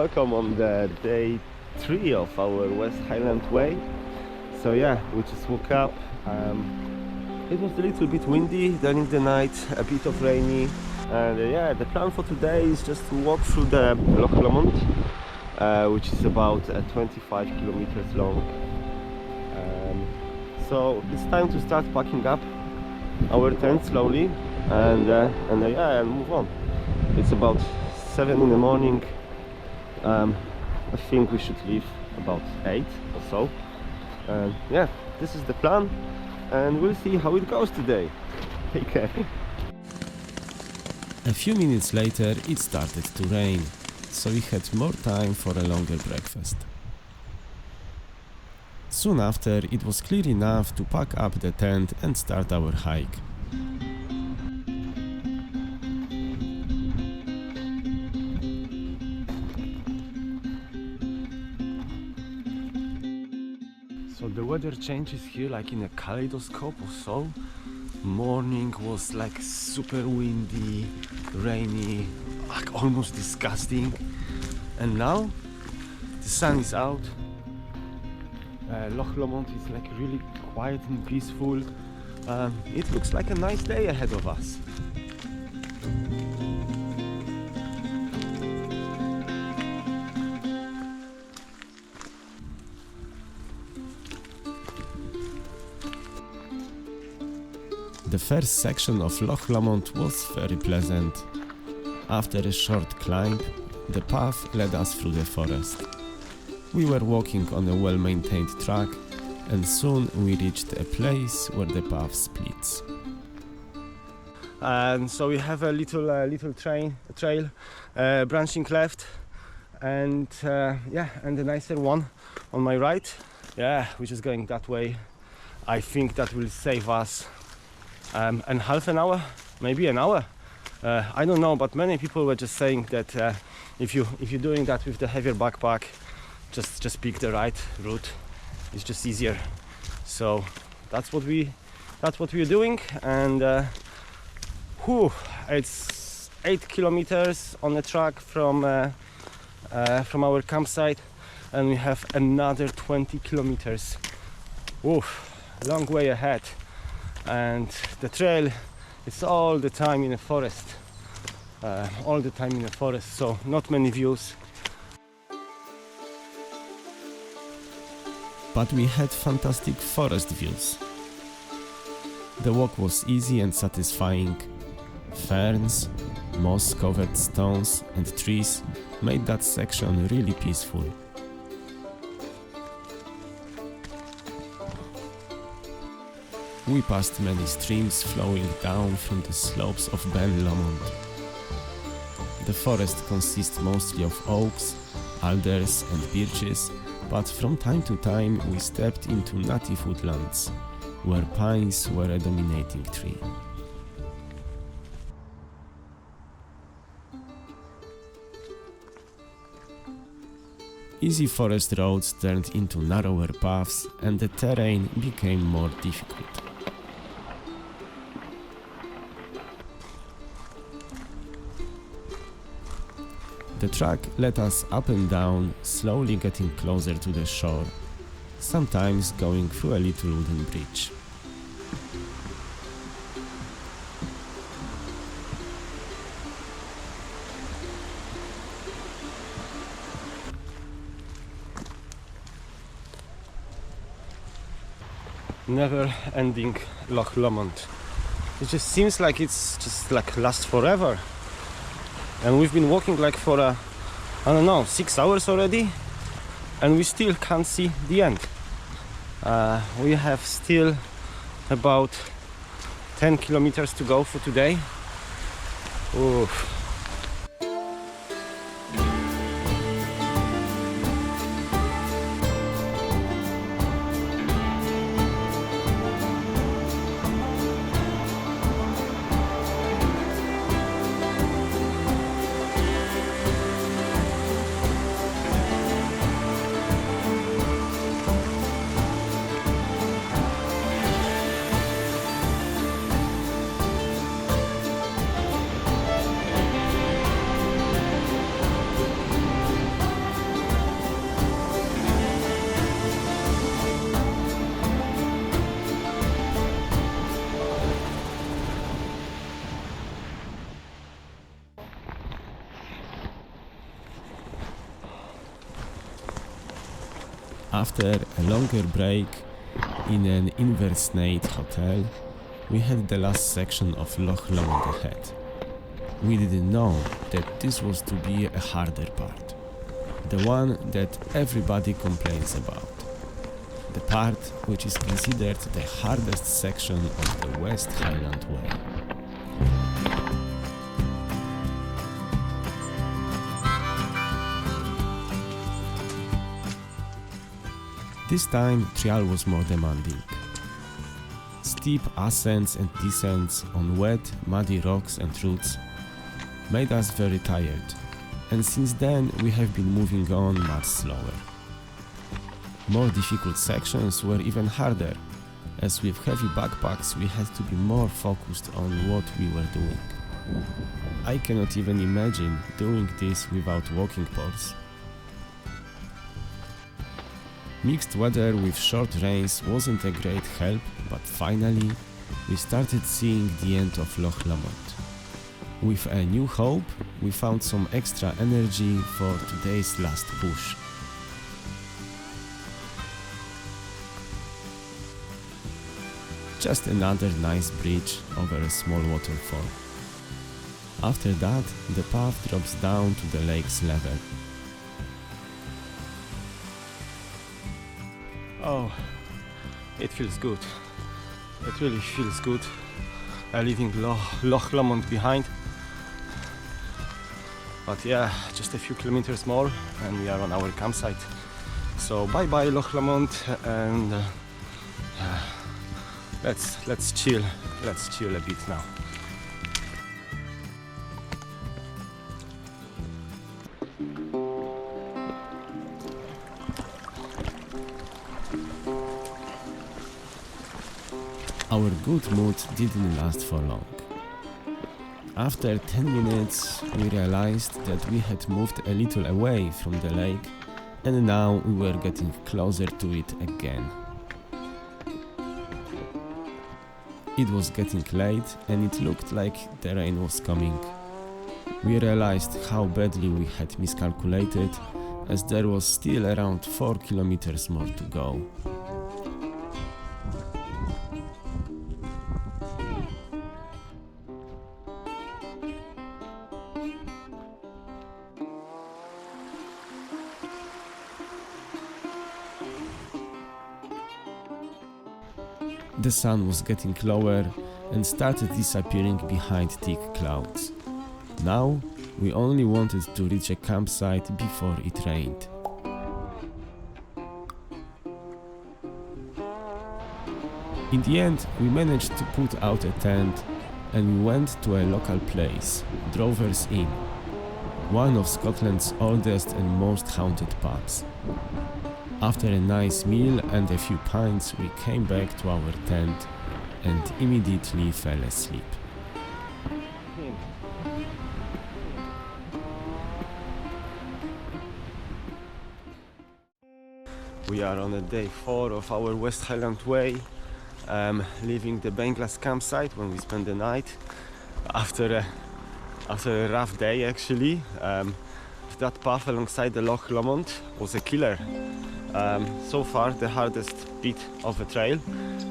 welcome on the day 3 of our West Highland Way. So yeah, we just woke up. It was a little bit windy during the night, a bit of rainy, and yeah, the plan for today is just to walk through the Loch Lomond, which is about 25 kilometers long. So it's time to start packing up our tent slowly and move on. It's about 7 in the morning. I think we should leave about 8 or so. Yeah, this is the plan, and we'll see how it goes today. Take care. A few minutes later it started to rain, so we had more time for a longer breakfast. Soon after, it was clear enough to pack up the tent and start our hike. So the weather changes here like in a kaleidoscope or so. Morning was like super windy, rainy, like almost disgusting. And now the sun is out. Loch Lomond is like really quiet and peaceful. It looks like a nice day ahead of us. The first section of Loch Lomond was very pleasant. After a short climb, the path led us through the forest. We were walking on a well-maintained track, and soon we reached a place where the path splits. And so we have a little trail branching left, and and a nicer one on my right. Yeah, we're just going that way. I think that will save us and half an hour, maybe an hour. I don't know, but many people were just saying that if you're doing that with the heavier backpack, just pick the right route. It's just easier. So that's what we're doing, and it's 8 kilometers on the track from our campsite, and we have another 20 kilometers. Long way ahead. And the trail is all the time in the forest, so not many views. But we had fantastic forest views. The walk was easy and satisfying. Ferns, moss-covered stones and trees made that section really peaceful. We passed many streams flowing down from the slopes of Ben Lomond. The forest consists mostly of oaks, alders and birches, but from time to time we stepped into native woodlands, where pines were a dominating tree. Easy forest roads turned into narrower paths, and the terrain became more difficult. The track led us up and down, slowly getting closer to the shore, sometimes going through a little wooden bridge. Never-ending Loch Lomond. It just seems like it's just like lasts forever. And we've been walking like for I don't know, 6 hours already, and we still can't see the end. We have still about 10 kilometers to go for today. Oof. After a longer break in an Inversnate hotel, we had the last section of Loch Lomond ahead. We didn't know that this was to be a harder part, the one that everybody complains about, the part which is considered the hardest section of the West Highland Way. This time trial was more demanding. Steep ascents and descents on wet, muddy rocks and roots made us very tired, and since then we have been moving on much slower. More difficult sections were even harder, as with heavy backpacks we had to be more focused on what we were doing. I cannot even imagine doing this without walking poles. Mixed weather with short rains wasn't a great help, but finally we started seeing the end of Loch Lomond. With a new hope, we found some extra energy for today's last push. Just another nice bridge over a small waterfall. After that, the path drops down to the lake's level. Oh, it feels good. It really feels good. Leaving Loch Lomond behind. But yeah, just a few kilometers more and we are on our campsite. So bye bye Loch Lomond, and let's chill. Let's chill a bit now. Our good mood didn't last for long. After 10 minutes, we realized that we had moved a little away from the lake, and now we were getting closer to it again. It was getting late and it looked like the rain was coming. We realized how badly we had miscalculated, as there was still around 4 kilometers more to go. The sun was getting lower and started disappearing behind thick clouds. Now we only wanted to reach a campsite before it rained. In the end, we managed to put out a tent and we went to a local place, Drover's Inn, one of Scotland's oldest and most haunted pubs. After a nice meal and a few pints, we came back to our tent and immediately fell asleep. We are on day 4 of our West Highland Way, leaving the Beinglas campsite when we spent the night after a rough day actually. That path alongside the Loch Lomond was a killer. So far the hardest bit of the trail,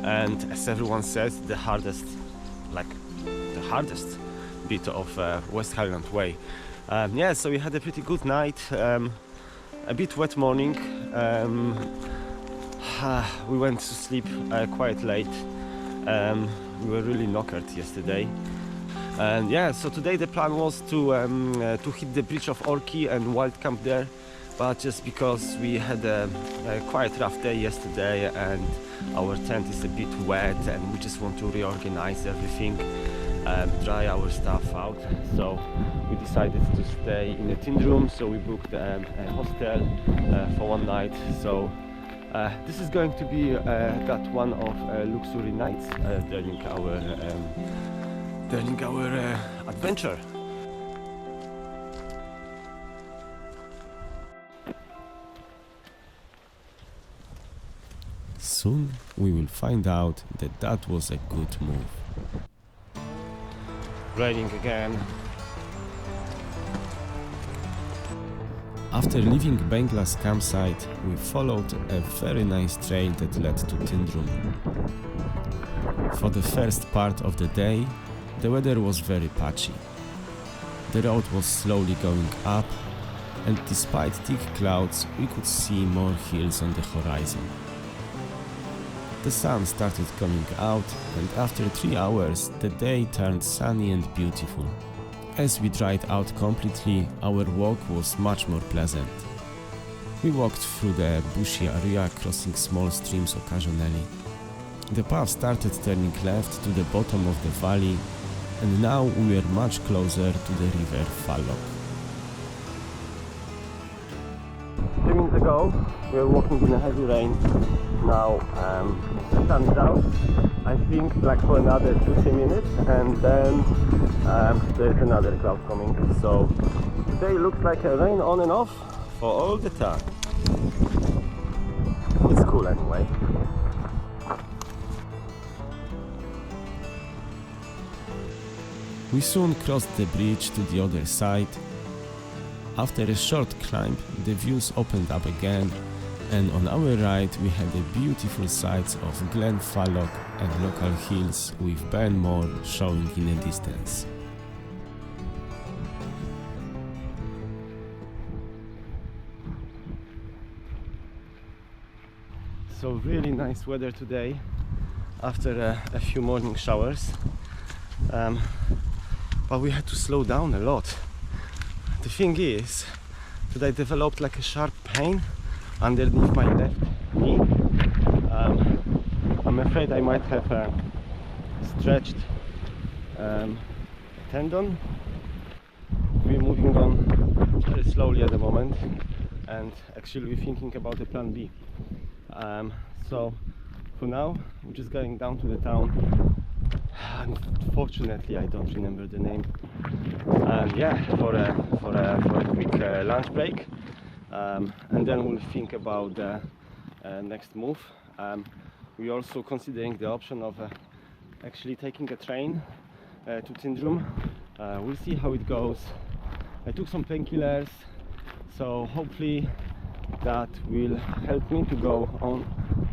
and as everyone says, the hardest bit of West Highland Way. Yeah, so we had a pretty good night, a bit wet morning. We went to sleep quite late. We were really knackered yesterday. And yeah, so today the plan was to hit the bridge of Orkey and wild camp there, but just because we had a quite rough day yesterday and our tent is a bit wet and we just want to reorganize everything, dry our stuff out, so we decided to stay in a Tyndrum. So we booked a hostel for one night. So this is going to be that one of luxury nights during our adventure. Soon we will find out that that was a good move. Raining again. After leaving Beinglas campsite, we followed a very nice trail that led to Tyndrum. For the first part of the day, the weather was very patchy. The road was slowly going up, and despite thick clouds, we could see more hills on the horizon. The sun started coming out, and after 3 hours, the day turned sunny and beautiful. As we dried out completely, our walk was much more pleasant. We walked through the bushy area, crossing small streams occasionally. The path started turning left to the bottom of the valley, and now we were much closer to the river Falloch. 3 minutes ago, we were walking in a heavy rain. Now the sun is out. I think like for another 2-3 minutes, and then there's another cloud coming. So today looks like a rain on and off for all the time. It's cool anyway. We soon crossed the bridge to the other side. After a short climb, the views opened up again, and on our right we had the beautiful sights of Glen Falloch and local hills with Burnmore showing in the distance. So really nice weather today after a few morning showers, but we had to slow down a lot. The thing is that I developed like a sharp pain underneath my left knee. I'm afraid I might have a stretched tendon. We're moving on very slowly at the moment, and actually we're thinking about the plan B. So for now we're just going down to the town. Unfortunately I don't remember the name. Yeah, for a quick lunch break, and then we'll think about the next move. We're also considering the option of actually taking a train to Tyndrum. We'll see how it goes. I took some painkillers, so hopefully that will help me to go on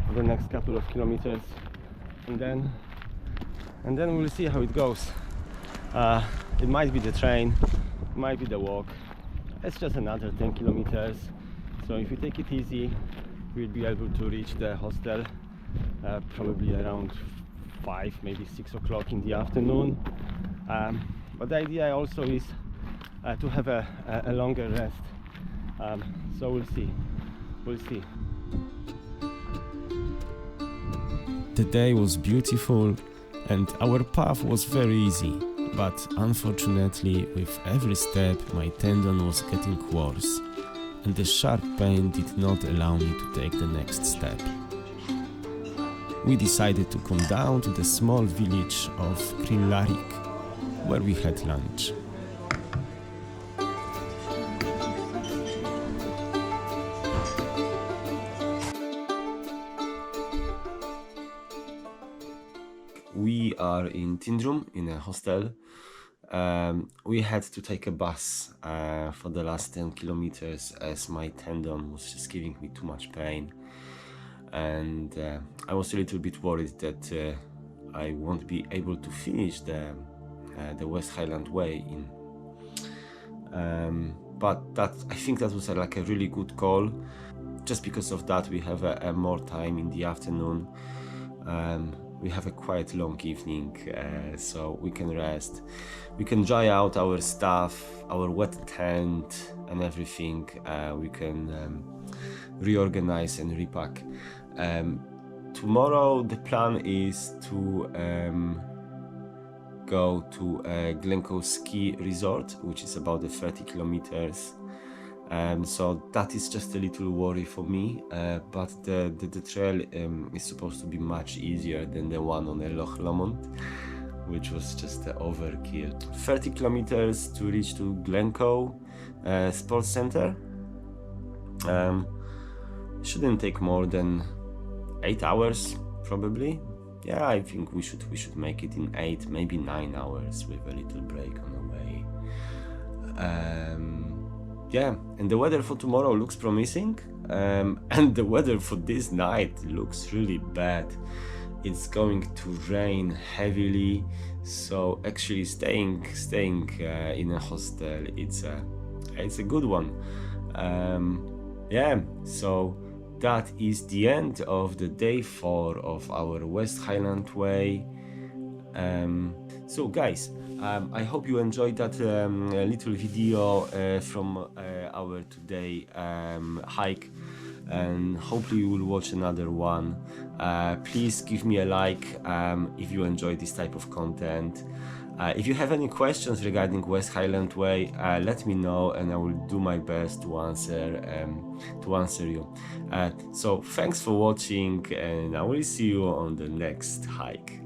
for the next couple of kilometers, and then we'll see how it goes. It might be the train, it might be the walk. It's just another 10 kilometers, so if we take it easy, we'll be able to reach the hostel probably around 5, maybe 6 o'clock in the afternoon. But the idea also is to have a longer rest, so we'll see. The day was beautiful and our path was very easy, but unfortunately with every step my tendon was getting worse and the sharp pain did not allow me to take the next step. We decided to come down to the small village of Crianlarich, where we had lunch. We are in Tyndrum in a hostel. We had to take a bus for the last 10 kilometers as my tendon was just giving me too much pain, and I was a little bit worried that I won't be able to finish the West Highland Way in. But I think that was like a really good call. Just because of that, we have a more time in the afternoon. We have a quite long evening, so we can rest. We can dry out our stuff, our wet tent and everything. We can reorganize and repack. Tomorrow the plan is to go to Glencoe ski resort, which is about 30 kilometers. So that is just a little worry for me, but the trail is supposed to be much easier than the one on the Loch Lomond, which was just overkill. 30 kilometers to reach to Glencoe Sports Center. Shouldn't take more than 8 hours, probably. Yeah, I think we should make it in 8, maybe 9 hours with a little break on the way. yeah, and the weather for tomorrow looks promising, and the weather for this night looks really bad. It's going to rain heavily, so actually staying in a hostel, it's a good one. Yeah, so that is the end of the day 4 of our West Highland Way. So guys, I hope you enjoyed that little video from our today hike, and hopefully you will watch another one. Please give me a like if you enjoy this type of content. If you have any questions regarding West Highland Way, let me know and I will do my best to answer you. So thanks for watching, and I will see you on the next hike.